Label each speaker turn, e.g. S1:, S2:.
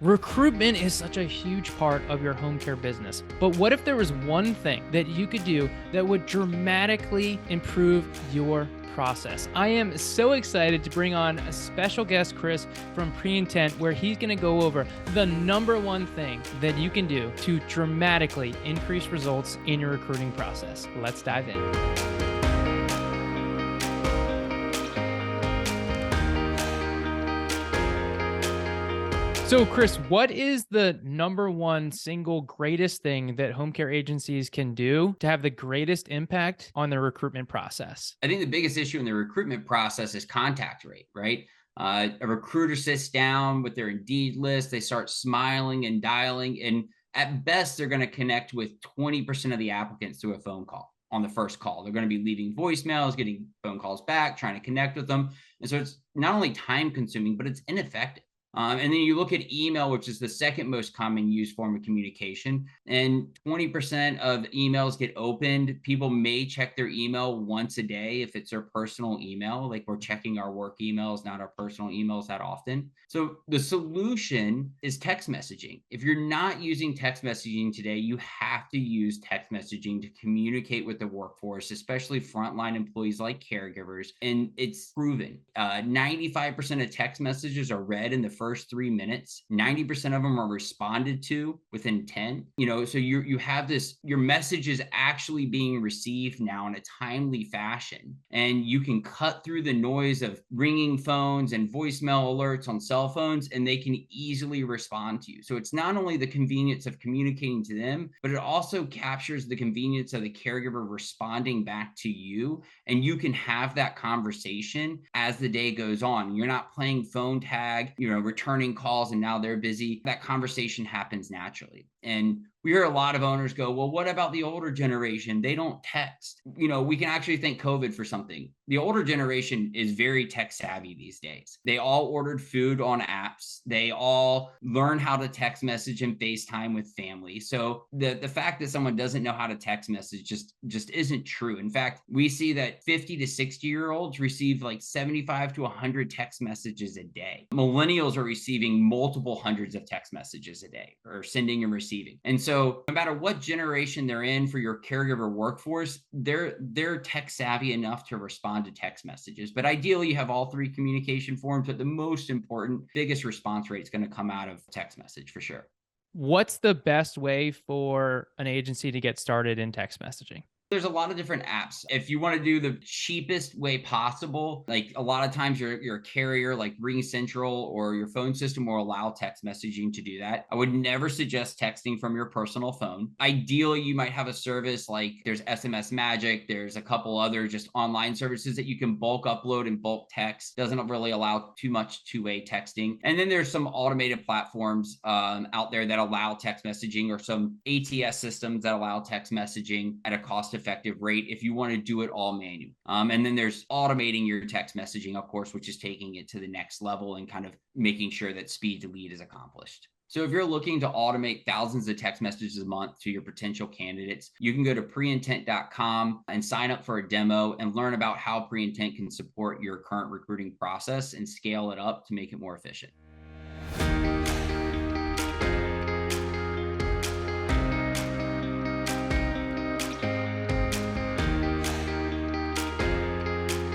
S1: Recruitment is such a huge part of your home care business. But what if there was one thing that you could do that would dramatically improve your process? I am so excited to bring on a special guest, Chris from Pre-Intent, where he's going to go over the number one thing that you can do to dramatically increase results in your recruiting process. Let's dive in. So, Chris, what is the number one single greatest thing that home care agencies can do to have the greatest impact on the recruitment process?
S2: I think the biggest issue in the recruitment process is contact rate, right? A recruiter sits down with their Indeed list, they start smiling and dialing, and at best, they're going to connect with 20% of the applicants through a phone call on the first call. They're going to be leaving voicemails, getting phone calls back, trying to connect with them. And so it's not only time consuming, but it's ineffective. And then you look at email, which is the second most common used form of communication, and 20% of emails get opened. People may check their email once a day if it's their personal email, like we're checking our work emails, not our personal emails that often. So the solution is text messaging. If you're not using text messaging today, you have to use text messaging to communicate with the workforce, especially frontline employees like caregivers. And it's proven 95% of text messages are read in the first 3 minutes. 90% of them are responded to within 10. So you have this, your message is actually being received now in a timely fashion. And you can cut through the noise of ringing phones and voicemail alerts on cell phones, and they can easily respond to you. So it's not only the convenience of communicating to them, but it also captures the convenience of the caregiver responding back to you. And you can have that conversation as the day goes on. You're not playing phone tag, returning calls, and now they're busy. That conversation happens naturally. And we hear a lot of owners go, well, what about the older generation? They don't text. We can actually thank COVID for something. The older generation is very tech savvy these days. They all ordered food on apps. They all learn how to text message and FaceTime with family. So the fact that someone doesn't know how to text message just isn't true. In fact, we see that 50 to 60-year-olds receive like 75 to 100 text messages a day. Millennials are receiving multiple hundreds of text messages a day, or sending and receiving. And so no matter what generation they're in for your caregiver workforce, they're tech savvy enough to respond to text messages. But ideally, you have all three communication forms, but the most important, biggest response rate is going to come out of text message for sure.
S1: What's the best way for an agency to get started in text messaging?
S2: There's a lot of different apps. If you want to do the cheapest way possible, like a lot of times your carrier like Ring Central or your phone system will allow text messaging to do that. I would never suggest texting from your personal phone. Ideally, you might have a service like there's SMS Magic. There's a couple other just online services that you can bulk upload and bulk text. Doesn't really allow too much two-way texting. And then there's some automated platforms out there that allow text messaging, or some ATS systems that allow text messaging at a cost-effective rate if you want to do it all manual. And then there's automating your text messaging, of course, which is taking it to the next level and kind of making sure that speed to lead is accomplished. So if you're looking to automate thousands of text messages a month to your potential candidates, you can go to preintent.com and sign up for a demo and learn about how Preintent can support your current recruiting process and scale it up to make it more efficient.